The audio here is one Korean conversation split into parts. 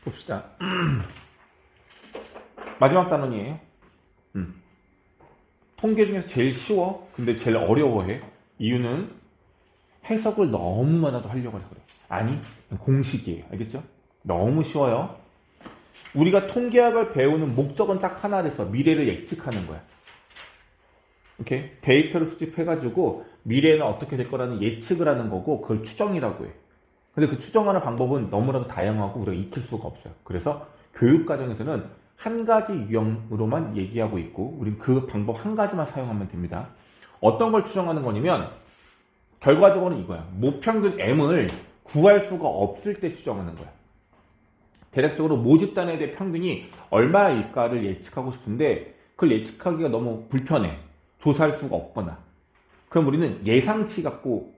봅시다. 마지막 단원이에요. 통계 중에서 제일 쉬워. 근데 제일 어려워해. 이유는 해석을 너무 많아도 하려고 해서 그래. 아니, 공식이에요. 알겠죠? 너무 쉬워요. 우리가 통계학을 배우는 목적은 딱 하나라서 미래를 예측하는 거야. 오케이? 데이터를 수집해가지고 미래는 어떻게 될 거라는 예측을 하는 거고 그걸 추정이라고 해. 근데 그 추정하는 방법은 너무나도 다양하고 우리가 익힐 수가 없어요. 그래서 교육 과정에서는 한 가지 유형으로만 얘기하고 있고 우린 그 방법 한 가지만 사용하면 됩니다. 어떤 걸 추정하는 거냐면 결과적으로는 이거야. 모평균 M을 구할 수가 없을 때 추정하는 거야. 대략적으로 모집단에 대해 평균이 얼마일까를 예측하고 싶은데 그걸 예측하기가 너무 불편해. 조사할 수가 없거나. 그럼 우리는 예상치 갖고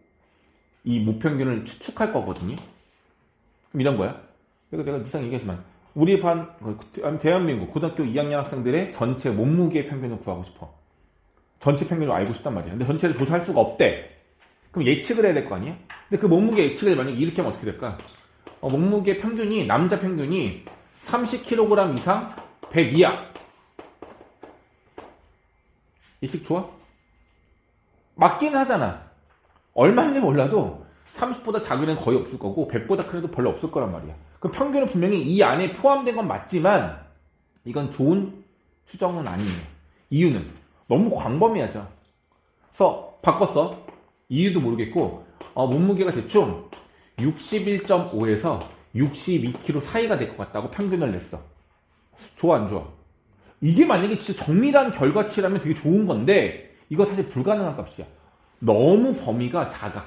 이 모평균을 추측할 거거든요. 그럼 이런 거야. 내가 이상 얘기하지만 우리 반 대한민국 고등학교 2학년 학생들의 전체 몸무게 평균을 구하고 싶어. 전체 평균을 알고 싶단 말이야. 근데 전체를 조사할 수가 없대. 그럼 예측을 해야 될 거 아니야? 근데 그 몸무게 예측을 만약에 이렇게 하면 어떻게 될까? 몸무게 평균이 남자 평균이 30kg 이상 100이야. 예측 좋아? 맞긴 하잖아. 얼마인지 몰라도 30보다 작은 애는 거의 없을 거고 100보다 큰 애도 별로 없을 거란 말이야. 그 평균은 분명히 이 안에 포함된 건 맞지만 이건 좋은 추정은 아니에요. 이유는 너무 광범위하죠. 그래서 바꿨어. 이유도 모르겠고 몸무게가 대충 61.5에서 62kg 사이가 될 것 같다고 평균을 냈어. 좋아 안 좋아? 이게 만약에 진짜 정밀한 결과치라면 되게 좋은 건데 이거 사실 불가능한 값이야. 너무 범위가 작아.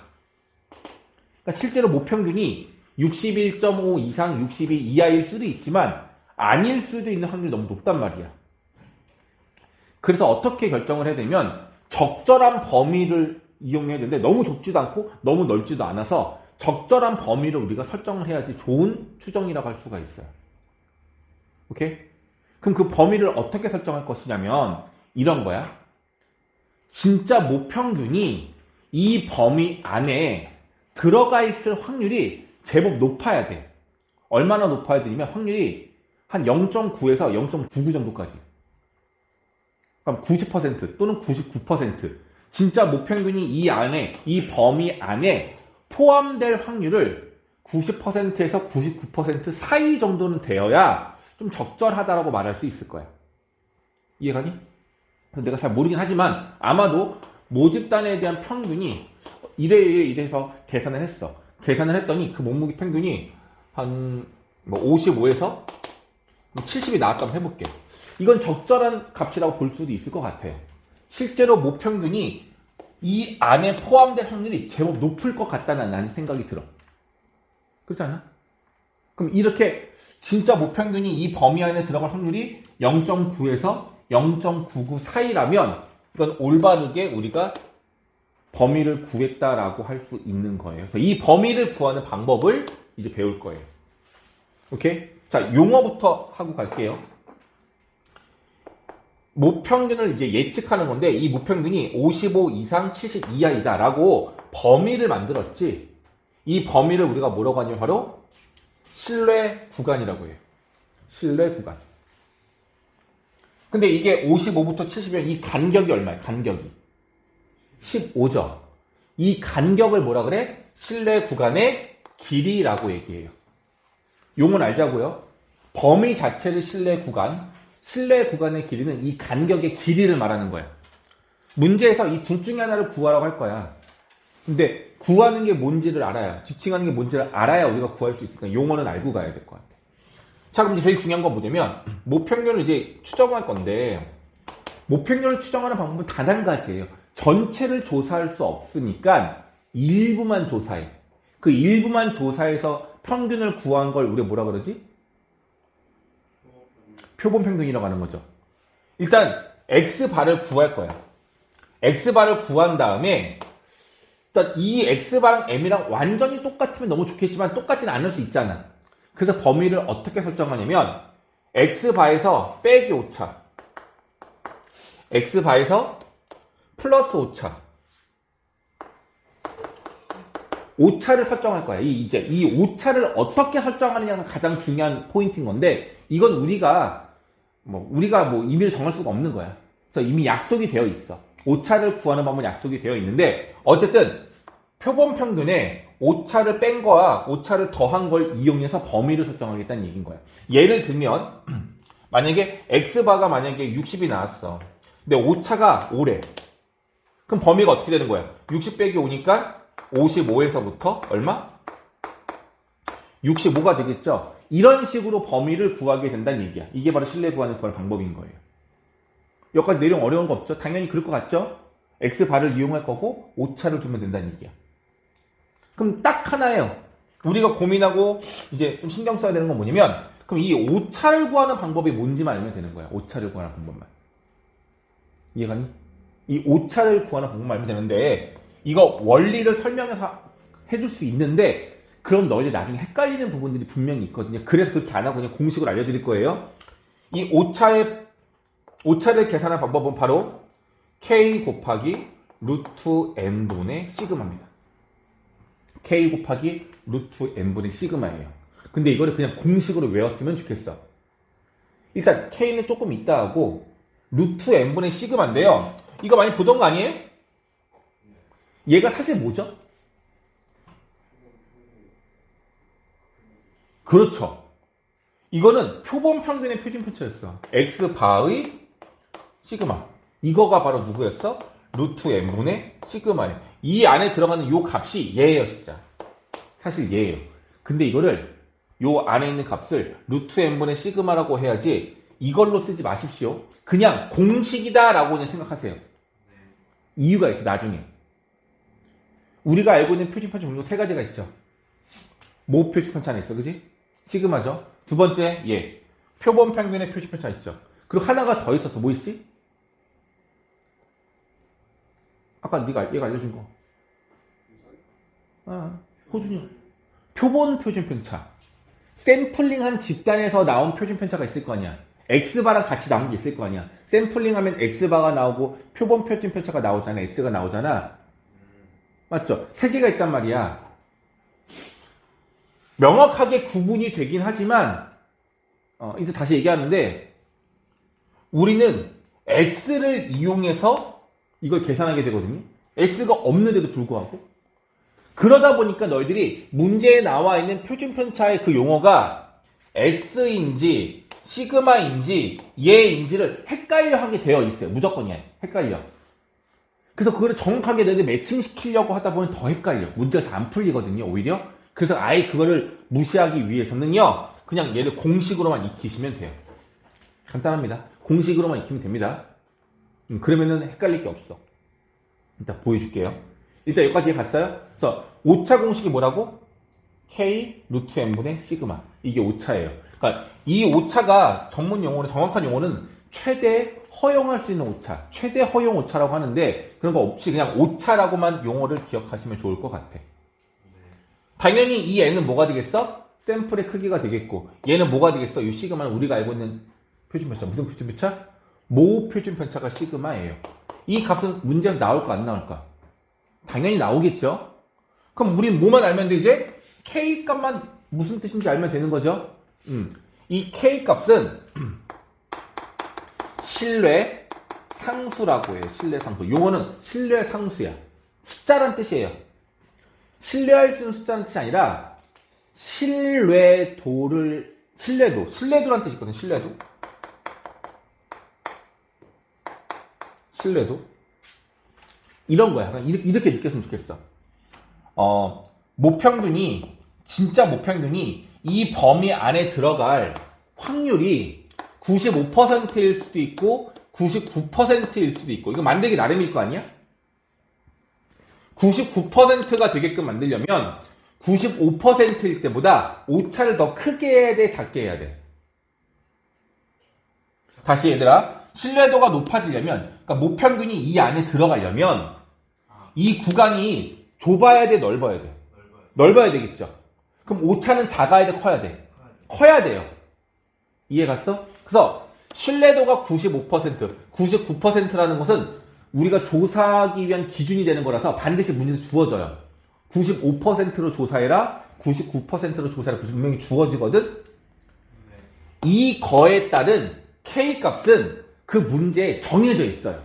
그러니까 실제로 모평균이 61.5 이상 62 이하일 수도 있지만 아닐 수도 있는 확률이 너무 높단 말이야. 그래서 어떻게 결정을 해야 되면 적절한 범위를 이용해야 되는데 너무 좁지도 않고 너무 넓지도 않아서 적절한 범위를 우리가 설정을 해야지 좋은 추정이라고 할 수가 있어요. 오케이? 그럼 그 범위를 어떻게 설정할 것이냐면 이런 거야. 진짜 모평균이 이 범위 안에 들어가 있을 확률이 제법 높아야 돼. 얼마나 높아야 되냐면 확률이 한 0.9에서 0.99 정도까지. 그럼 90% 또는 99% 진짜 모평균이 이 안에 이 범위 안에 포함될 확률을 90%에서 99% 사이 정도는 되어야 좀 적절하다라고 말할 수 있을 거야. 이해가니? 내가 잘 모르긴 하지만 아마도 모집단에 대한 평균이 이래서 계산을 했어. 계산을 했더니 그 몸무게 평균이 한 55에서 70이 나왔다고 해볼게. 이건 적절한 값이라고 볼 수도 있을 것 같아요. 실제로 모평균이 이 안에 포함될 확률이 제법 높을 것 같다는 나는 생각이 들어. 그렇지 않아? 그럼 이렇게 진짜 모평균이 이 범위 안에 들어갈 확률이 0.9에서 0.99 사이라면 이건 올바르게 우리가 범위를 구했다라고 할 수 있는 거예요. 그래서 이 범위를 구하는 방법을 이제 배울 거예요. 오케이? 자, 용어부터 하고 갈게요. 모평균을 이제 예측하는 건데 이 모평균이 55 이상 70 이하이다라고 범위를 만들었지. 이 범위를 우리가 뭐라고 하냐면 바로 신뢰 구간이라고 해요. 신뢰 구간. 근데 이게 55부터 70이면 이 간격이 얼마예요? 간격이 15죠. 이 간격을 뭐라 그래? 신뢰 구간의 길이라고 얘기해요. 용어는 알자고요. 범위 자체를 신뢰 구간의 길이는 이 간격의 길이를 말하는 거야. 문제에서 이 둘 중에 하나를 구하라고 할 거야. 근데 구하는 게 뭔지를 알아야, 지칭하는 게 뭔지를 알아야 우리가 구할 수 있으니까 용어는 알고 가야 될 것 같아. 자, 그럼 이제 제일 중요한 건 뭐냐면 모평균을 이제 추정할 건데 모평균을 추정하는 방법은 단 한 가지예요. 전체를 조사할 수 없으니까 일부만 조사해. 그 일부만 조사해서 평균을 구한 걸 우리가 뭐라 그러지? 표본 평균이라고 하는 거죠. 일단 X바를 구할 거야. X바를 구한 다음에 일단 이 X바랑 M이랑 완전히 똑같으면 너무 좋겠지만 똑같지는 않을 수 있잖아. 그래서 범위를 어떻게 설정하냐면 X바에서 빼기 오차, X바에서 플러스 오차, 오차를 설정할 거야. 이제 이 오차를 어떻게 설정하느냐가 가장 중요한 포인트인 건데, 이건 우리가 뭐 임의로 정할 수가 없는 거야. 그래서 이미 약속이 되어 있어. 오차를 구하는 방법은 약속이 되어 있는데, 어쨌든 표본 평균에 오차를 뺀 거와 오차를 더한 걸 이용해서 범위를 설정하겠다는 얘기인 거야. 예를 들면 만약에 x바가 만약에 60이 나왔어. 근데 오차가 5래. 그럼 범위가 어떻게 되는 거야? 60 빼기 5니까 55에서부터 얼마? 65가 되겠죠? 이런 식으로 범위를 구하게 된다는 얘기야. 이게 바로 신뢰 구하는 방법인 거예요. 여기까지 내용 어려운 거 없죠? 당연히 그럴 것 같죠? x바를 이용할 거고 오차를 두면 된다는 얘기야. 그럼 딱 하나예요. 우리가 고민하고 이제 좀 신경 써야 되는 건 뭐냐면, 그럼 이 오차를 구하는 방법이 뭔지만 알면 되는 거야. 오차를 구하는 방법만. 이해가니? 이 오차를 구하는 방법만 알면 되는데, 이거 원리를 설명해서 해줄 수 있는데, 그럼 너희들 나중에 헷갈리는 부분들이 분명히 있거든요. 그래서 그렇게 안 하고 그냥 공식으로 알려드릴 거예요. 이 오차를 계산하는 방법은 바로 k 곱하기 루트 n분의 시그마입니다. k 곱하기 루트 n분의 시그마예요. 근데 이거를 그냥 공식으로 외웠으면 좋겠어. 일단 k는 조금 있다 하고 루트 n분의 시그마인데요. 이거 많이 보던 거 아니에요? 얘가 사실 뭐죠? 그렇죠. 이거는 표본 평균의 표준편차였어. x바의 시그마. 이거가 바로 누구였어? 루트 n분의 시그마예요. 이 안에 들어가는 요 값이 얘예요, 진짜. 사실 얘예요. 근데 이거를 요 안에 있는 값을 루트 n분의 시그마라고 해야지 이걸로 쓰지 마십시오. 그냥 공식이다라고 그냥 생각하세요. 이유가 있어, 나중에. 우리가 알고 있는 표준편차 종류 세 가지가 있죠. 모 표준편차는 있어, 그지? 시그마죠. 두 번째, 얘. 표본 평균의 표준편차 있죠. 그리고 하나가 더 있었어. 뭐 있지? 아까 얘가 알려준 거. 호준이. 표본 표준편차. 샘플링한 집단에서 나온 표준편차가 있을 거 아니야. x바랑 같이 나온 게 있을 거 아니야. 샘플링하면 x바가 나오고 표본 표준편차가 나오잖아. x가 나오잖아. 맞죠? 세 개가 있단 말이야. 명확하게 구분이 되긴 하지만 이제 다시 얘기하는데 우리는 x를 이용해서 이걸 계산하게 되거든요. x가 없는데도 불구하고. 그러다 보니까 너희들이 문제에 나와 있는 표준편차의 그 용어가 x인지 시그마인지 얘인지를 헷갈려 하게 되어 있어요. 무조건이야. 헷갈려. 그래서 그거를 정확하게 너희들 매칭시키려고 하다 보면 더 헷갈려. 문제가 잘 안 풀리거든요. 오히려. 그래서 아예 그거를 무시하기 위해서는요. 그냥 얘를 공식으로만 익히시면 돼요. 간단합니다. 공식으로만 익히면 됩니다. 그러면은 헷갈릴 게 없어. 일단 보여줄게요. 일단 여기까지 갔어요? 그래서 오차 공식이 뭐라고? k 루트 n분의 시그마. 이게 오차예요. 그러니까 이 오차가 전문 용어로 정확한 용어는 최대 허용할 수 있는 오차, 최대 허용 오차라고 하는데 그런 거 없이 그냥 오차라고만 용어를 기억하시면 좋을 것 같아. 당연히 이 n은 뭐가 되겠어? 샘플의 크기가 되겠고 얘는 뭐가 되겠어? 이 시그마는 우리가 알고 있는 표준편차. 무슨 표준편차? 모 표준편차가 시그마예요. 이 값은 문제에서 나올까 안 나올까? 당연히 나오겠죠? 그럼 우린 뭐만 알면 돼 이제? k 값만 무슨 뜻인지 알면 되는 거죠? 이 k 값은 신뢰 상수라고 해요. 신뢰 상수. 요거는 신뢰 상수야. 숫자란 뜻이에요. 신뢰할 수 있는 숫자는 뜻이 아니라 신뢰도란 뜻이 있거든. 신뢰도. 이런 거야. 이렇게 느꼈으면 좋겠어. 진짜 모평균이 이 범위 안에 들어갈 확률이 95%일 수도 있고 99%일 수도 있고 이거 만들기 나름일 거 아니야? 99%가 되게끔 만들려면 95%일 때보다 오차를 더 크게 해야 돼, 작게 해야 돼? 다시 얘들아, 신뢰도가 높아지려면, 그러니까 모평균이 이 안에 들어가려면 이 구간이 좁아야 돼, 넓어야 돼? 넓어야 되겠죠. 그럼 오차는 작아야 돼, 커야 돼? 커야 돼요. 이해 갔어? 그래서 신뢰도가 95%, 99%라는 것은 우리가 조사하기 위한 기준이 되는 거라서 반드시 문제에서 주어져요. 95%로 조사해라, 99%로 조사해라. 분명히 주어지거든? 이 거에 따른 K값은 그 문제에 정해져 있어요.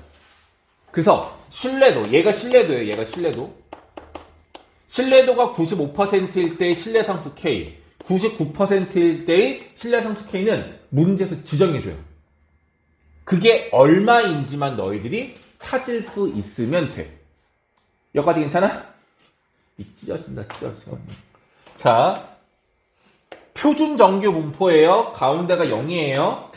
그래서 신뢰도, 얘가 신뢰도예요. 얘가 신뢰도. 신뢰도가 95%일 때의 신뢰상수 K, 99%일 때의 신뢰상수 K는 문제에서 지정해줘요. 그게 얼마인지만 너희들이 찾을 수 있으면 돼. 여기까지 괜찮아? 찢어진다. 자, 표준 정규 분포예요. 가운데가 0이에요.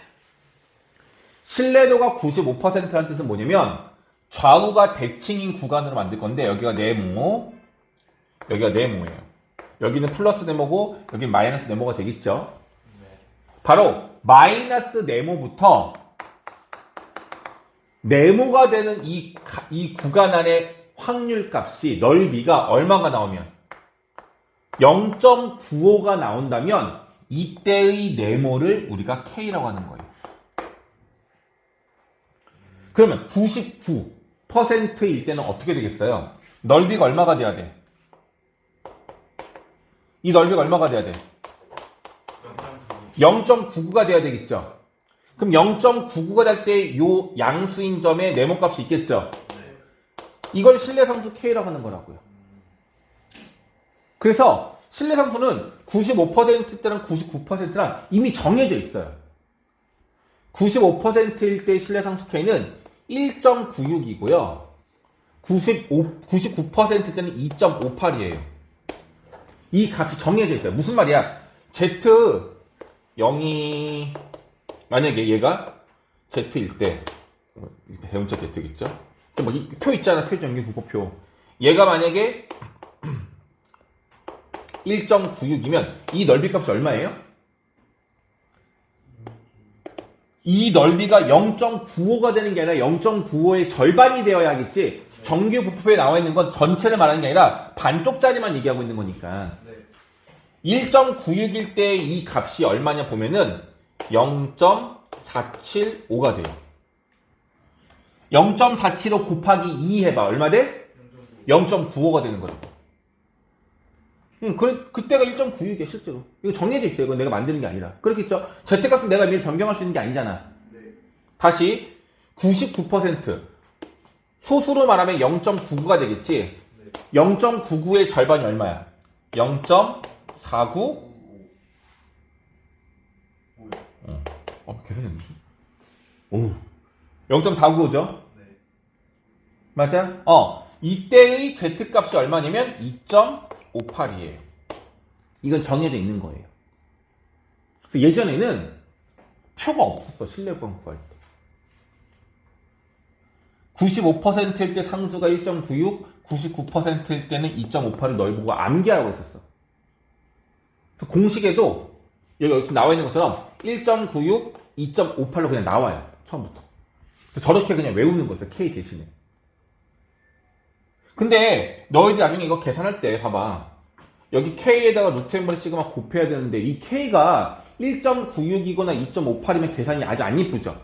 신뢰도가 95%라는 뜻은 뭐냐면 좌우가 대칭인 구간으로 만들 건데 여기가 네모, 여기가 네모예요. 여기는 플러스 네모고 여기는 마이너스 네모가 되겠죠. 바로 마이너스 네모부터 네모가 되는 이 구간 안의 확률값이 넓이가 얼마가 나오면 0.95가 나온다면 이때의 네모를 우리가 K라고 하는 거예요. 그러면 99%일 때는 어떻게 되겠어요? 넓이가 얼마가 돼야 돼? 이 넓이가 얼마가 돼야 돼? 0.99가 돼야 되겠죠? 그럼 0.99가 될 때 이 양수인 점에 네모값이 있겠죠? 이걸 신뢰상수 K라고 하는 거라고요. 그래서 신뢰상수는 95%때랑 99%랑 이미 정해져 있어요. 95%일 때 신뢰상수 K는 1.96이고요. 99% 때는 2.58이에요. 이 값이 정해져 있어요. 무슨 말이야? Z 0이 만약에 얘가 Z일 때 대문자 Z겠죠? 표 있잖아. 표정기 분포표. 얘가 만약에 1.96이면 이 넓이 값이 얼마예요? 이 넓이가 0.95가 되는 게 아니라 0.95의 절반이 되어야겠지. 정규 분포표에 나와 있는 건 전체를 말하는 게 아니라 반쪽짜리만 얘기하고 있는 거니까. 1.96일 때 이 값이 얼마냐 보면은 0.475가 돼요. 0.475 곱하기 2 해봐. 얼마 돼? 0.95가 되는 거죠. 그때가 1.96이야 실제로. 이거 정해져 있어요. 이건 내가 만드는 게 아니라. 그렇겠죠? Z값은 내가 미리 변경할 수 있는 게 아니잖아. 다시 99% 소수로 말하면 0.99가 되겠지. 0.99의 절반이 얼마야? 0.49 계산이 안 되지? 오, 0.495죠? 맞아? 이때의 Z값이 얼마냐면 2.58이에요. 이건 정해져 있는 거예요. 그래서 예전에는 표가 없었어. 신뢰구간 구할 때. 95%일 때 상수가 1.96, 99%일 때는 2.58을 넓이보고 암기하고 있었어. 그래서 공식에도 여기 나와 있는 것처럼 1.96, 2.58로 그냥 나와요. 처음부터. 그래서 저렇게 그냥 외우는 거였어. K 대신에. 근데 너희들 나중에 이거 계산할 때 봐봐. 여기 K에다가 루트 n분의 시그마 곱해야 되는데 이 K가 1.96이거나 2.58이면 계산이 아주 안 이쁘죠?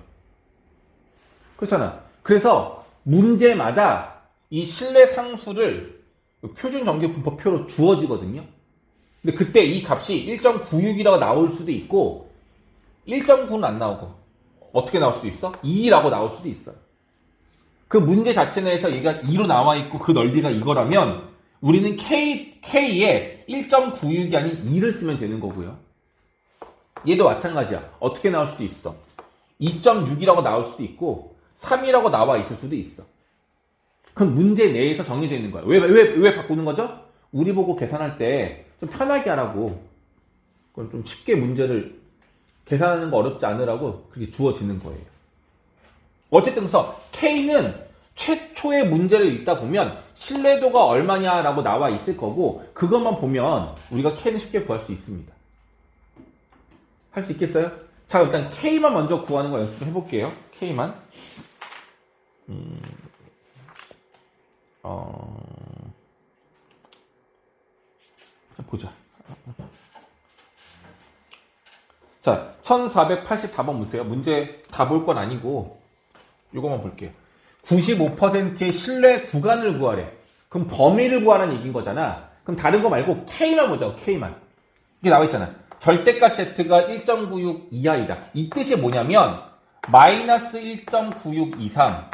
그렇잖아. 그래서 문제마다 이 신뢰 상수를 표준 정규 분포표로 주어지거든요. 근데 그때 이 값이 1.96이라고 나올 수도 있고 1.9는 안 나오고 어떻게 나올 수도 있어? 2라고 나올 수도 있어요. 그 문제 자체 내에서 얘가 2로 나와 있고 그 넓이가 이거라면 우리는 K에 1.96이 아닌 2를 쓰면 되는 거고요. 얘도 마찬가지야. 어떻게 나올 수도 있어. 2.6이라고 나올 수도 있고 3이라고 나와 있을 수도 있어. 그럼 문제 내에서 정해져 있는 거야. 왜 바꾸는 거죠? 우리 보고 계산할 때 좀 편하게 하라고. 그럼 좀 쉽게 문제를 계산하는 거 어렵지 않으라고 그렇게 주어지는 거예요. 어쨌든 그래서 K는 최초의 문제를 읽다 보면 신뢰도가 얼마냐라고 나와 있을 거고 그것만 보면 우리가 K는 쉽게 구할 수 있습니다. 할 수 있겠어요? 자, 일단 K만 먼저 구하는 거 연습 좀 해볼게요. K만. 보자. 자, 1484번 보세요. 문제 다 볼 건 아니고 이것만 볼게요. 95%의 신뢰 구간을 구하래. 그럼 범위를 구하라는 얘기인 거잖아. 그럼 다른 거 말고 K만 보자고, K만. 이게 나와 있잖아. 절대값 Z가 1.96 이하이다. 이 뜻이 뭐냐면 마이너스 1.9623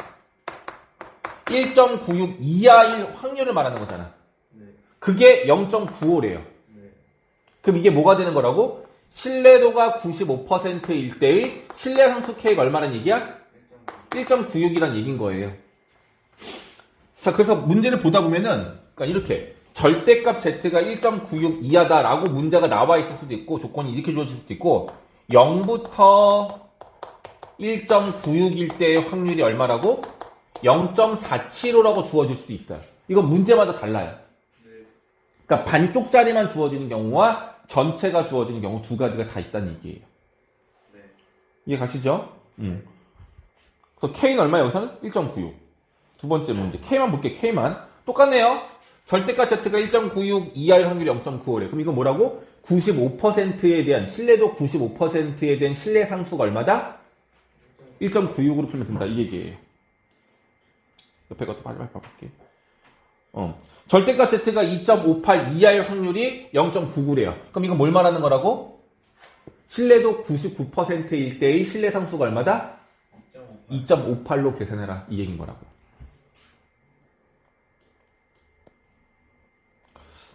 1.96 이하일 확률을 말하는 거잖아. 그게 0.95래요. 그럼 이게 뭐가 되는 거라고? 신뢰도가 95%일 때의 신뢰상수 K가 얼마란 얘기야? 1.96이란 얘기인 거예요. 자, 그래서 문제를 보다 보면은, 그러니까 이렇게 절대값 Z가 1.96 이하다라고 문제가 나와 있을 수도 있고, 조건이 이렇게 주어질 수도 있고, 0부터 1.96일 때의 확률이 얼마라고? 0.475라고 주어질 수도 있어요. 이건 문제마다 달라요. 그러니까 반쪽짜리만 주어지는 경우와 전체가 주어지는 경우 두 가지가 다 있다는 얘기예요. 이해 가시죠? 그래서 K는 얼마야? 여기서는 1.96. 두 번째 문제. K만 볼게, K만. 똑같네요. 절대값 Z가 1.96 이하일 확률이 0.95래. 그럼 이건 뭐라고? 95%에 대한, 신뢰도 95%에 대한 신뢰 상수가 얼마다? 1.96으로 풀면 된다. 이 얘기예요. 옆에 것도 빨리 봐볼게. 절대값 Z가 2.58 이하일 확률이 0.99래요. 그럼 이건 뭘 말하는 거라고? 신뢰도 99%일 때의 신뢰 상수가 얼마다? 2.58로 계산해라. 이 얘기인 거라고.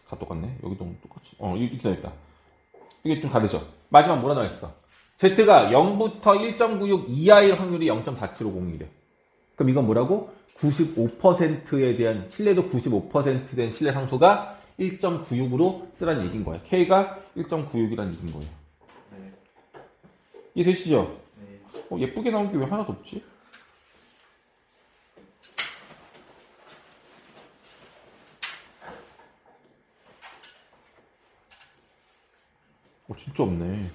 다 똑같네. 여기도 똑같이. 이렇게 되어있다. 이게 좀 다르죠? 마지막 뭐라 나와 있어? Z가 0부터 1.96 이하일 확률이 0.4750이래. 그럼 이건 뭐라고? 95%에 대한, 신뢰도 95% 된 신뢰 상수가 1.96으로 쓰라는 얘기인 거야. K가 1.96이라는 얘기인 거예요. 네. 이해되시죠? 네. 예쁘게 나온 게 왜 하나도 없지? 진짜 없네.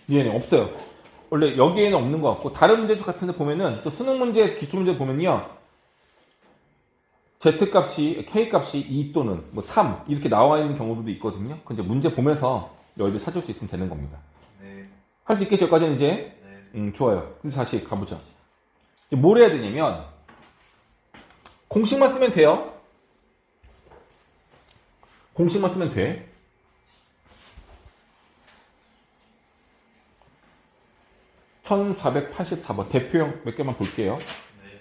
얘는 없어요. 원래 여기에는 없는 것 같고, 다른 문제 같은 데 보면은, 또 수능 문제, 기출문제 보면요, Z값이, K값이 2 또는 뭐 3, 이렇게 나와 있는 경우도 있거든요. 그 이제 문제 보면서 너희들 찾을 수 있으면 되는 겁니다. 네. 할 수 있겠죠, 여기까지는 이제? 네. 좋아요. 그럼 다시 가보자. 이제 뭘 해야 되냐면, 공식만 쓰면 돼요. 공식만 쓰면 돼. (1484번) 대표형 몇 개만 볼게요. 네.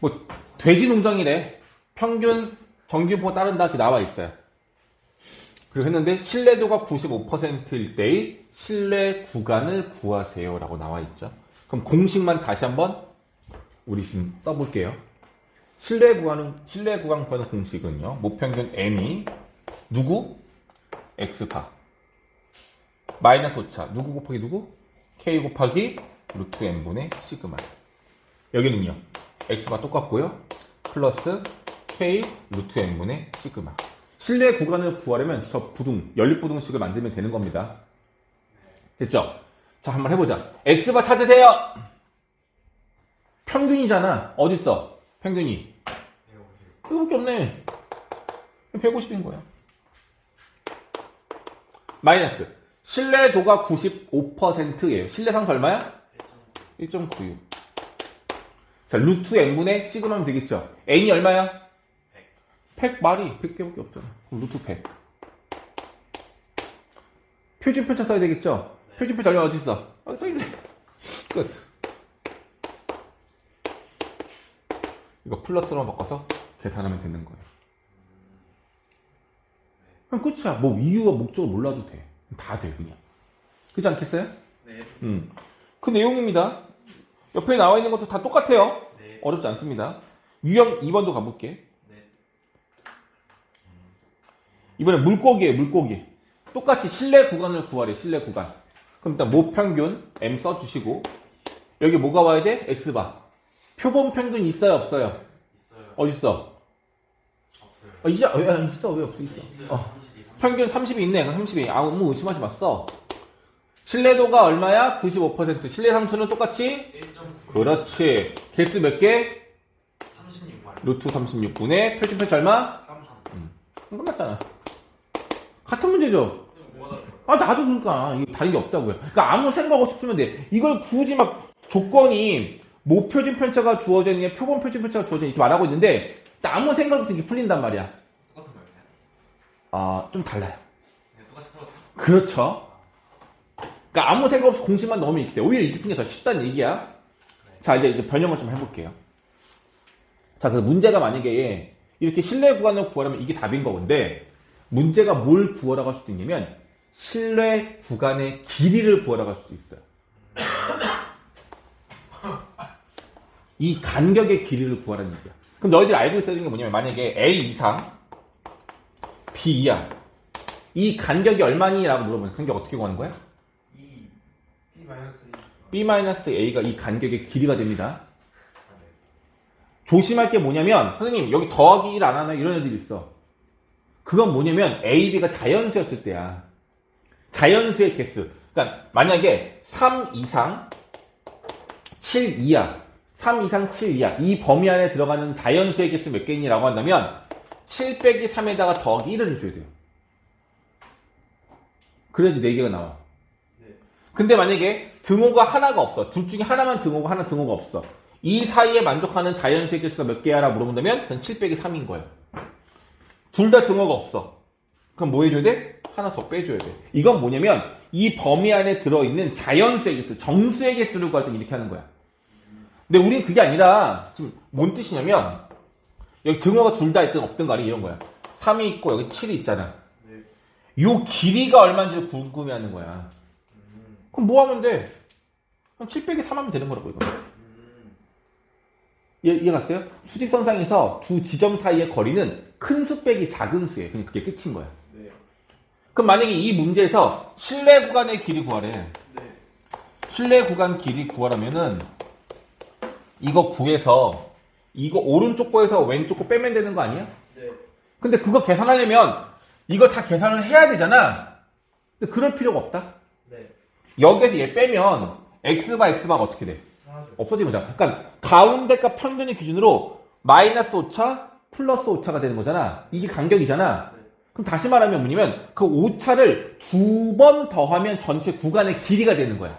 뭐 돼지 농장이래. 평균 정규보호 따른다 이렇게 나와 있어요. 그리고 했는데 신뢰도가 95%일 때의 신뢰 구간을 구하세요 라고 나와 있죠. 그럼 공식만 다시 한번 우리 지금 써볼게요. 신뢰 구간 구하는 공식은요, 모평균 m이 누구? x바 마이너스 오차 누구 곱하기 누구? k 곱하기 루트 n분의 시그마. 여기는요, x바 똑같고요, 플러스 k 루트 n분의 시그마. 신뢰 구간을 구하려면 저 연립부등식을 만들면 되는 겁니다. 됐죠? 자, 한번 해보자. x바 찾으세요. 평균이잖아. 어딨어? 평균이. 이거밖에 없네. 150인 거야. 마이너스. 신뢰도가 95%예요. 신뢰상수 얼마야? 1.96. 자, 루트 n분의 시그마면 되겠죠? n이 얼마야? 100 말이 100개밖에 없잖아. 그럼 루트 100. 표준표차 써야 되겠죠? 표준표차 얼마 어디 있어? 써있네. 끝. 이거 플러스로 바꿔서 계산하면 되는 거예요. 그럼 끝이야. 뭐 이유와 목적을 몰라도 돼. 다 돼, 그냥. 그렇지 않겠어요? 네. 그 내용입니다. 옆에 나와 있는 것도 다 똑같아요. 네. 어렵지 않습니다. 유형 2번도 가볼게. 네. 이번엔 물고기예요, 물고기. 똑같이 신뢰 구간을 구하래, 신뢰 구간. 그럼 일단 모평균 M 써주시고, 여기 뭐가 와야 돼? X바. 표본 평균 있어요, 없어요? 있어요. 어딨어? 없어요. 있어, 왜 없어? 있어. 평균 30이 있네. 그럼 30이. 아무 의심하지 마어. 신뢰도가 얼마야? 95%. 신뢰 상수는 똑같이? 1.9. 그렇지. 개수 몇 개? 36마리. 루트 36분의 표준표차 얼마? 33. 끝났잖아. 같은 문제죠? 뭐가 다른 거예요? 아, 나도 그러니까. 이거 다른 게 없다고요. 그러니까 아무 생각 없이 풀면 돼. 이걸 굳이 막 조건이 모표준 편차가 주어져 있는 게 표본 표준 편차가 주어져 있는 게 말하고 있는데 아무 생각 없이 이게 풀린단 말이야. 똑같은 거예요, 그냥? 아, 좀 달라요. 그냥 똑같이 풀어도 돼요? 그렇죠. 그러니까 아무 생각 없이 공식만 넣으면 이렇게 돼. 오히려 이렇게 푸는 게 더 쉽다는 얘기야. 네. 자, 이제 변형을 좀 해볼게요. 자, 그래서 문제가 만약에 이렇게 실내 구간을 구하려면 이게 답인 거건데 문제가 뭘 구하라고 할 수도 있냐면 실내 구간의 길이를 구하라고 할 수도 있어요. 이 간격의 길이를 구하라는 얘기야. 그럼 너희들이 알고 있어야 되는 게 뭐냐면 만약에 A 이상 B 이하 이 간격이 얼마니? 라고 물어보면 간격 어떻게 구하는 거야? 2, B-2. B-A가 이 간격의 길이가 됩니다. 아, 네. 조심할 게 뭐냐면 선생님 여기 더하기 1 안 하나 이런 애들이 있어. 그건 뭐냐면 A, B가 자연수였을 때야. 자연수의 개수. 그러니까 만약에 3 이상 7 이하 3 이상 7 이하 이 범위 안에 들어가는 자연수의 개수 몇 개니라고 한다면 7 빼기 3에다가 더하기 1을 해줘야 돼요. 그래야지 4개가 나와. 네. 근데 만약에 등호가 하나가 없어. 둘 중에 하나만 등호고 하나 등호가 없어. 이 사이에 만족하는 자연수의 개수가 몇 개야? 라고 물어본다면 그건 7 빼기 3인 거예요. 둘 다 등호가 없어. 그럼 뭐 해줘야 돼? 하나 더 빼줘야 돼. 이건 뭐냐면 이 범위 안에 들어있는 자연수의 개수, 정수의 개수를 구할 때 이렇게 하는 거야. 근데 우리는 그게 아니라 지금 뭔 뜻이냐면 여기 등호가 둘 다 있든 없든 간에 이런 거야. 3이 있고 여기 7이 있잖아. 네. 요 길이가 얼마인지를 궁금해하는 거야. 그럼 뭐 하면 돼? 그럼 7 빼기 3 하면 되는 거라고 이거. 이해 갔어요? 수직선상에서 두 지점 사이의 거리는 큰 수 빼기 작은 수예요. 그냥 그게 끝인 거야. 네. 그럼 만약에 이 문제에서 실내 구간의 길이 구하래. 네. 실내 구간 길이 구하라면은 이거 구해서 이거 오른쪽 거에서 왼쪽 거 빼면 되는 거 아니야? 네. 근데 그거 계산하려면 이거 다 계산을 해야 되잖아. 근데 그럴 필요가 없다. 네. 여기에서 얘 빼면 x바 x바가 어떻게 돼? 하나죠. 없어지는 거잖아. 그러니까 가운데값 평균의 기준으로 마이너스 5차 플러스 5차가 되는 거잖아. 이게 간격이잖아. 네. 그럼 다시 말하면 뭐냐면 그 5차를 두 번 더하면 전체 구간의 길이가 되는 거야.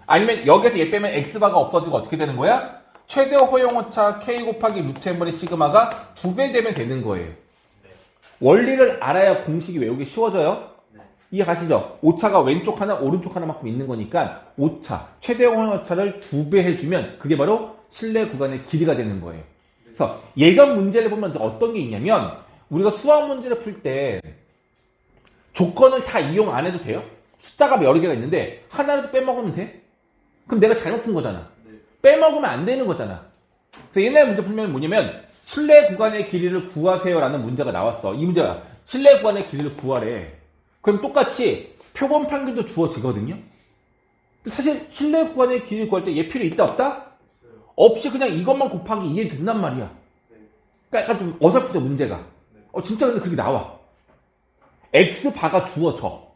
아니면 여기에서 얘 빼면 x바가 없어지고 어떻게 되는 거야? 최대 허용 오차 k 곱하기 루트 n분의 시그마가 2배 되면 되는 거예요. 네. 원리를 알아야 공식이 외우기 쉬워져요. 네. 이해 가시죠? 오차가 왼쪽 하나 오른쪽 하나만큼 있는 거니까 오차 최대 허용 오차를 2배 해주면 그게 바로 실내 구간의 길이가 되는 거예요. 그래서 예전 문제를 보면 어떤 게 있냐면 우리가 수학 문제를 풀 때 조건을 다 이용 안 해도 돼요? 숫자가 여러 개가 있는데 하나라도 빼먹으면 돼? 그럼 내가 잘못 푼 거잖아. 네. 빼먹으면 안 되는 거잖아. 그래서 옛날 문제 풀면 뭐냐면 실내 구간의 길이를 구하세요라는 문제가 나왔어. 이 문제가 실내 구간의 길이를 구하래. 그럼 똑같이 표본 평균도 주어지거든요. 사실 실내 구간의 길이를 구할 때 얘 필요 있다 없다? 없어요. 없이 그냥 이것만 곱하기 이해 된단 말이야. 네. 그러니까 약간 좀 어설프죠 문제가. 네. 진짜 근데 그렇게 나와. x바가 주어져.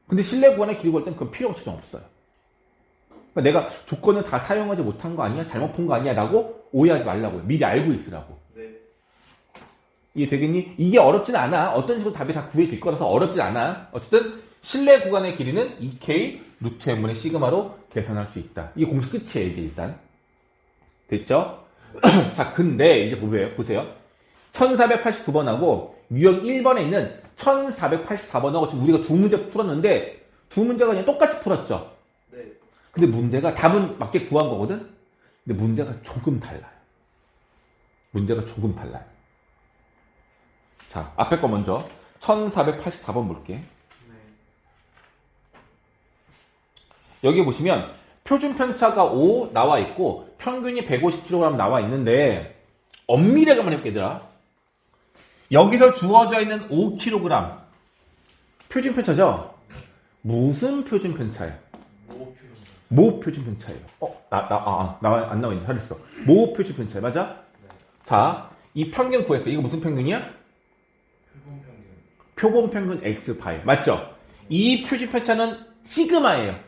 근데 실내 구간의 길이 구할 땐 그건 필요가 전혀 없어요. 그러니까 내가 조건을 다 사용하지 못한 거 아니야? 잘못 푼 거 아니야? 라고 오해하지 말라고요. 미리 알고 있으라고. 네. 이해 되겠니? 이게 어렵진 않아. 어떤 식으로 답이 다 구해질 거라서 어렵진 않아. 어쨌든 실내 구간의 길이는 2k 루트 n분의 시그마로 계산할 수 있다. 이게 공식 끝이에요. 이제 일단. 됐죠? 자, 근데 이제 보세요. 1489번하고 유형 1번에 있는 1484번하고 지금 우리가 두 문제 풀었는데 두 문제가 그냥 똑같이 풀었죠. 네. 근데 문제가 답은 맞게 구한 거거든? 근데 문제가 조금 달라요. 문제가 조금 달라요. 자, 앞에 거 먼저 1484번 볼게. 네. 여기 보시면 표준 편차가 5 나와 있고 평균이 150kg 나와 있는데 엄밀하게 한번 해볼게 얘들아. 여기서 주어져 있는 5kg 표준 편차죠? 무슨 표준 편차예요? 모표현. 모 표준 편차예요. 안 나와 있네. 잘했어. 모 표준 편차 맞아? 네. 자, 이 평균 구했어. 이거 무슨 평균이야? 표본 평균. 표본 평균 x파이. 맞죠? 이 표준 편차는 시그마예요. 네.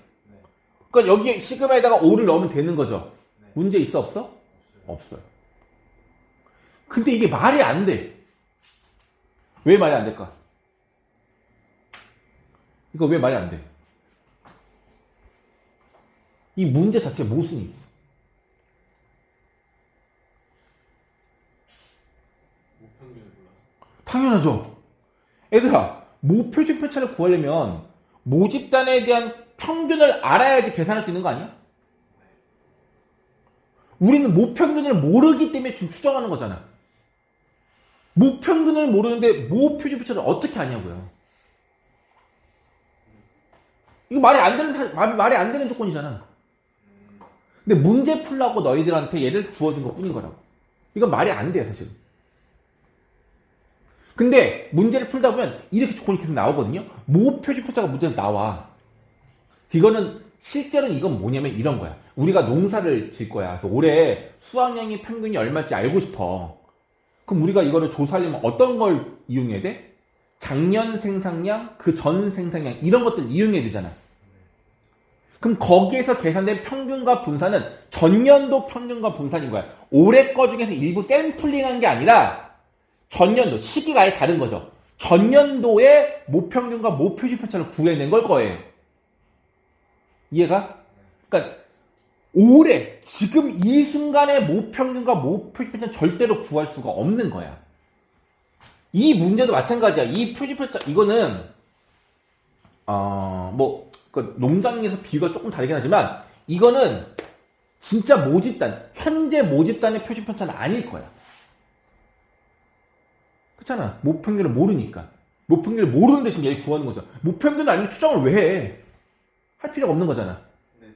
그러니까 여기 시그마에다가 5를 넣으면 되는 거죠. 네. 문제 있어 없어? 없어요. 없어요. 근데 이게 말이 안 돼. 왜 말이 안 될까? 이거 왜 말이 안 돼? 이 문제 자체에 모순이 있어. 모평균을 몰라서. 당연하죠. 얘들아, 모표준 편차를 구하려면 모집단에 대한 평균을 알아야지 계산할 수 있는 거 아니야? 우리는 모평균을 모르기 때문에 지금 추정하는 거잖아. 모평균을 모르는데 모표준 편차를 어떻게 아냐고요. 이거 말이 안 되는 조건이잖아. 근데 문제 풀라고 너희들한테 얘를 주어준 것 뿐인 거라고. 이건 말이 안 돼, 사실은. 근데 문제를 풀다 보면 이렇게 조건이 계속 나오거든요. 모표준 편차가 문제에서 나와. 이거는 실제로는 이건 뭐냐면 이런 거야. 우리가 농사를 질 거야. 그래서 올해 수확량이 평균이 얼마인지 알고 싶어. 그럼 우리가 이거를 조사하려면 어떤 걸 이용해야 돼? 작년 생산량, 그 전 생산량 이런 것들 이용해야 되잖아. 그럼 거기에서 계산된 평균과 분산은 전년도 평균과 분산인 거야. 올해 거 중에서 일부 샘플링한 게 아니라 전년도, 시기가 아예 다른 거죠. 전년도의 모평균과 모표준 편차를 구해낸 걸 거예요. 이해가? 그러니까 올해 지금 이 순간의 모평균과 모표준 편차는 절대로 구할 수가 없는 거야. 이 문제도 마찬가지야. 이 표준 편차 이거는 그 농장에서 비유가 조금 다르긴 하지만 이거는 진짜 모집단, 현재 모집단의 표준 편차는 아닐 거야. 그렇잖아. 모평균을 모르니까. 모평균을 모르는데 지금 얘를 구하는 거죠. 모평균 아니면 추정을 왜 해? 할 필요가 없는 거잖아. 네.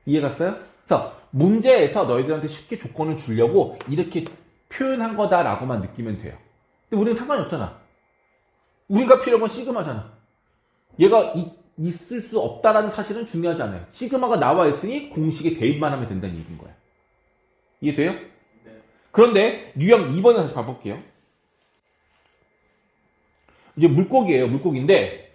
이해갔어요? 그래서 문제에서 너희들한테 쉽게 조건을 주려고 이렇게 표현한 거다라고만 느끼면 돼요. 근데 우리는 상관이 없잖아. 우리가 필요한 건 시그마잖아. 얘가 있을 수 없다라는 사실은 중요하지 않아요. 시그마가 나와 있으니 공식에 대입만 하면 된다는 얘기인 거야. 이해돼요? 네. 그런데 유형 2번에 다시 가볼게요. 이제 물고기예요. 물고기인데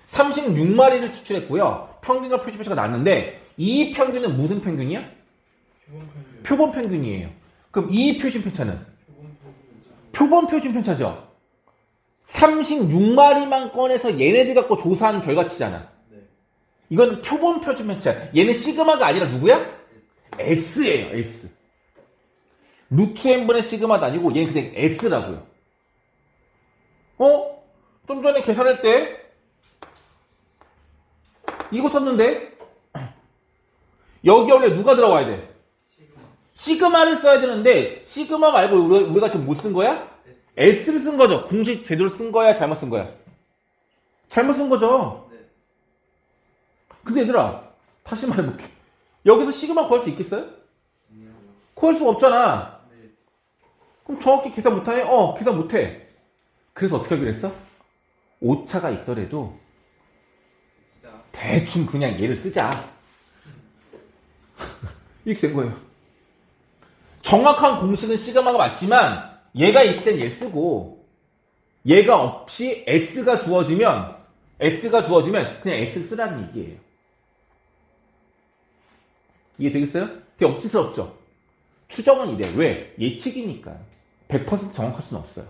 36마리를 추출했고요. 평균과 표준 편차가 났는데 이 평균은 무슨 평균이야? 표본 평균. 표본 평균이에요. 그럼 이 표준 편차는? 표본 평균. 표본 표준 편차죠. 36마리만 꺼내서 얘네들 갖고 조사한 결과치잖아. 네. 이건 표본 표준 편차. 얘는 시그마가 아니라 누구야? S예요. S. 루트 n분의 시그마도 아니고 얘는 그냥 S라고요. 좀 전에 계산할 때 이거 썼는데 여기 원래 누가 들어와야 돼? 시그마를 써야 되는데 시그마 말고 우리가 지금 뭐 쓴 거야? S를 쓴 거죠. 공식 제대로 쓴 거야? 잘못 쓴 거야? 잘못 쓴 거죠. 네. 근데 얘들아 다시 말해볼게. 여기서 시그마 구할 수 있겠어요? 구할 수가 없잖아. 네. 그럼 정확히 계산 못하네? 계산 못해. 그래서 어떻게 하기로 했어? 오차가 있더라도 진짜. 대충 그냥 얘를 쓰자. 이렇게 된 거예요. 정확한 공식은 시그마가 맞지만 얘가 있을 땐 얘 쓰고 얘가 없이 S가 주어지면 그냥 S 쓰라는 얘기예요. 이해되겠어요? 되게 억지스럽죠? 추정은 이래. 왜? 예측이니까. 100% 정확할 수는 없어요.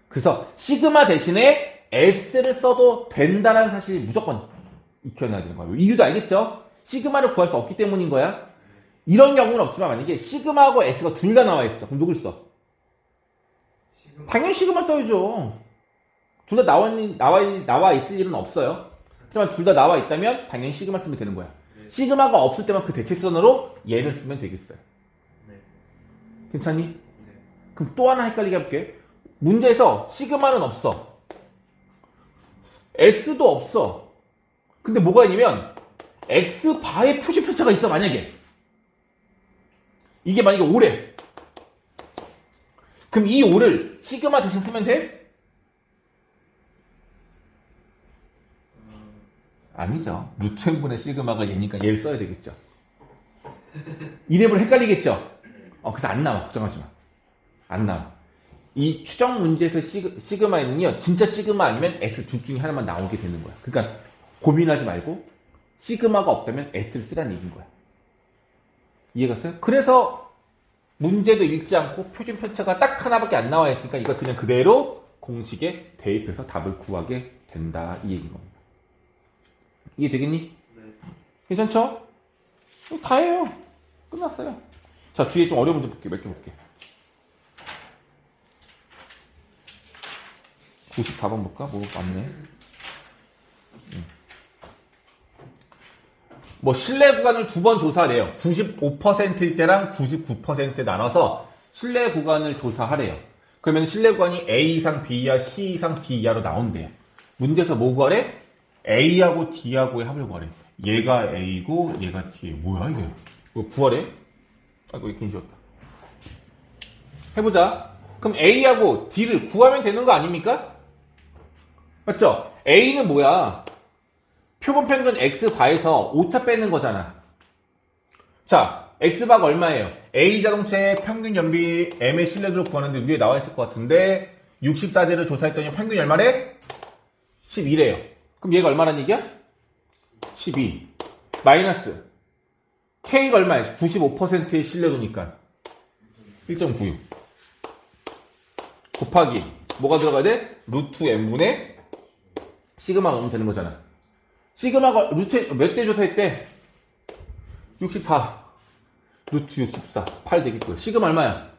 그래서 시그마 대신에 S를 써도 된다는 사실이 무조건 익혀놔야 되는 거예요. 이유도 알겠죠? 시그마를 구할 수 없기 때문인 거야. 이런 경우는 없지만 만약에 시그마하고 S가 둘 다 나와 있어. 그럼 누굴 써? 시그마. 당연히 시그마 써야죠. 둘 다 나와 있을 일은 없어요. 하지만 둘 다 나와 있다면 당연히 시그마 쓰면 되는 거야. 네. 시그마가 없을 때만 그 대체선으로 얘를 쓰면 되겠어요. 네. 괜찮니? 네. 그럼 또 하나 헷갈리게 해볼게. 문제에서 시그마는 없어. S도 없어. 근데 뭐가 있냐면 X바의 표시 편차가 있어. 만약에 이게 만약에 5래. 그럼 이 5를 시그마 대신 쓰면 돼? 아니죠. 루트n분의 시그마가 얘니까 얘를 써야 되겠죠. 이래버리면 헷갈리겠죠? 그래서 안 나와. 걱정하지 마. 안 나와. 이 추정 문제에서 시그마에는요, 진짜 시그마 아니면 S 둘 중에 하나만 나오게 되는 거야. 그러니까 고민하지 말고 시그마가 없다면 S를 쓰라는 얘기인 거야. 이해갔어요? 그래서 문제도 읽지 않고 표준 편차가 딱 하나밖에 안 나와 있으니까 이거 그냥 그대로 공식에 대입해서 답을 구하게 된다. 이 얘기인 겁니다. 이해 되겠니? 네. 괜찮죠? 다 해요. 끝났어요. 자, 뒤에 좀 어려운 문제 볼게. 몇 개 볼게. 94번 볼까? 뭐 맞네. 뭐 실내 구간을 두 번 조사하래요. 95%일 때랑 99% 나눠서 실내 구간을 조사하래요. 그러면 실내 구간이 A 이상 B 이하, C 이상 D 이하로 나온대요. 문제에서 뭐 구하래? A하고 D하고의 합을 구하래. 얘가 A고 얘가 D예요. 뭐야 이게? 이거 구하래? 아이고 이렇게 힘들었다. 해보자. 그럼 A하고 D를 구하면 되는 거 아닙니까? 맞죠? A는 뭐야? 표본 평균 X바에서 오차 빼는 거잖아. 자, X바가 얼마예요? A 자동차의 평균 연비 M의 신뢰도를 구하는데 위에 나와 있을 것 같은데 64대를 조사했더니 평균이 얼마래? 12래요. 그럼 얘가 얼마란 얘기야? 12. 마이너스 K가 얼마야? 95%의 신뢰도니까 1.96 곱하기 뭐가 들어가야 돼? 루트 M분의 시그마 넣으면 되는 거잖아. 시그마가 루트 몇 대 조사했대? 64 루트 64 8 되겠고요. 시그마 얼마야?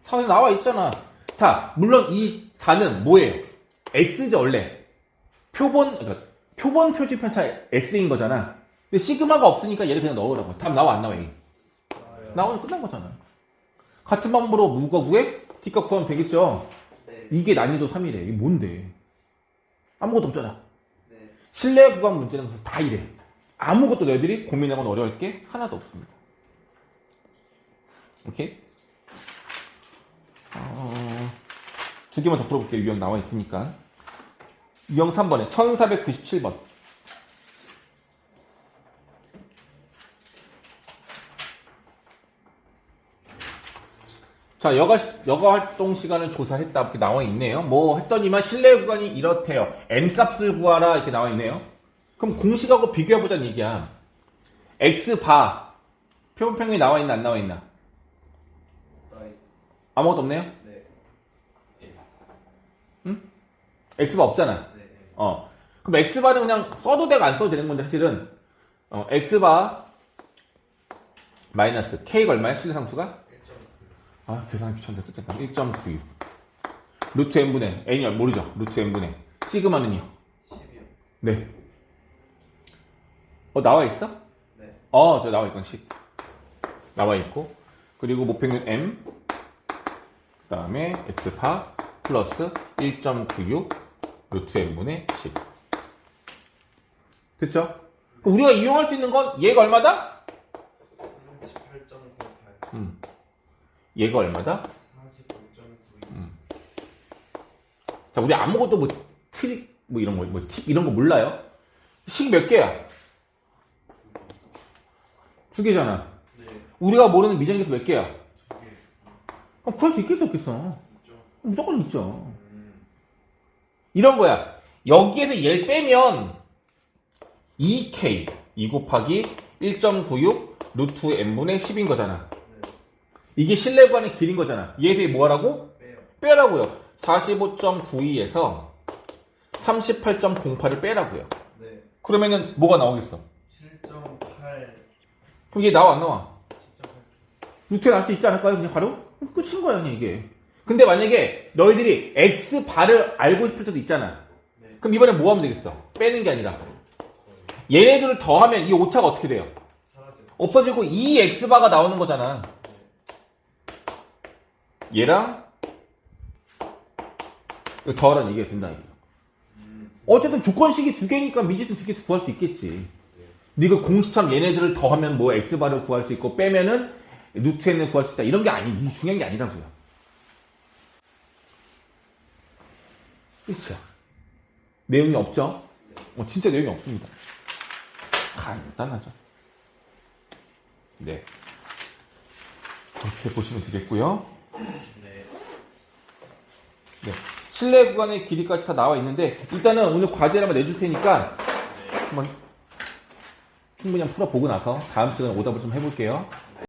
4에 나와 있잖아. 자, 물론 이 4는 뭐예요? X죠 원래. 그러니까 표본 표지 편차 X인 거잖아. 근데 시그마가 없으니까 얘를 그냥 넣으라고. 답 나와 안 나와? 얘? 나오면 끝난 거잖아. 같은 방법으로 무가 구해? D값 구하면 되겠죠? 네. 이게 난이도 3이래. 이게 뭔데? 아무것도 없잖아. 네. 실내 구간 문제는 그래서 다 이래. 아무것도 너희들이 고민하거나 어려울 게 하나도 없습니다. 오케이? 두 개만 더 풀어볼게요. 유형 나와 있으니까. 유형 3번에 1497번. 자, 여가 활동 시간을 조사했다. 이렇게 나와 있네요. 뭐 했더니만 실내 구간이 이렇대요. N값을 구하라. 이렇게 나와 있네요. 그럼 공식하고 비교해보자는 얘기야. X바. 표본 평균이 나와 있나, 안 나와 있나? 나이. 아무것도 없네요? 네. 응? X바 없잖아. 네. 그럼 X바는 그냥 써도 되고 안 써도 되는 건데, 사실은. X바 마이너스 K가 얼마야? 실내상수가? 1.9. 계산하기 귀찮다. 썼잖아. 1.96. 루트 N분의, N이 모르죠? 루트 N분의. 시그마는요? 10이요. 네. 나와 있어? 네. 저 나와 있건 10. 나와 있고. 그리고 목평균 M. 그 다음에 X파 플러스 1.96 루트 N분의 10. 됐죠? 그럼 우리가 이용할 수 있는 건 얘가 얼마다? 38.98. 얘가 얼마다? 45.92. 자, 우리 아무것도 뭐 트릭 뭐 이런 거, 이런 거 몰라요? 식 몇 개야? 2개잖아. 네. 우리가 모르는 미정계수 몇 개야? 2개. 그럼 구할 수 있겠어, 없겠어? 있죠. 무조건 있죠. 이런 거야. 여기에서 얘를 빼면 2K 2 곱하기 1.96 루트 N분의 10인 거잖아. 네. 이게 실내 구간의 길인 거잖아. 얘에 대해 뭐 하라고? 빼요. 빼라고요. 45.92에서 38.08을 빼라고요. 네. 그러면은 뭐가 나오겠어? 7.8. 그럼 얘 나와 안 나와? 10.8. 루트에 나올 수 있지 않을까요? 그냥 바로? 그럼 끝인 거야 그냥 이게. 근데 만약에 너희들이 X바를 알고 싶을 때도 있잖아. 네. 그럼 이번에 뭐 하면 되겠어? 빼는 게 아니라 얘네들을 더하면 이 오차가 어떻게 돼요? 사라져. 없어지고 이 X바가 나오는 거잖아. 얘랑 이거 더하라는 얘기가 된다 이거. 어쨌든 조건식이 두 개니까 미지수 두 개에서 구할 수 있겠지. 근데 이거 공식처럼 얘네들을 더하면 뭐 X바를 구할 수 있고 빼면은 루트 N을 구할 수 있다. 이런 게 이게 중요한 게 아니라고요. 그렇죠. 내용이 없죠? 진짜 내용이 없습니다. 간단하죠. 네. 그렇게 보시면 되겠고요. 네. 네. 실내 구간의 길이까지 다 나와 있는데 일단은 오늘 과제를 한번 내줄 테니까 한번 충분히 한번 풀어보고 나서 다음 시간에 오답을 좀 해볼게요.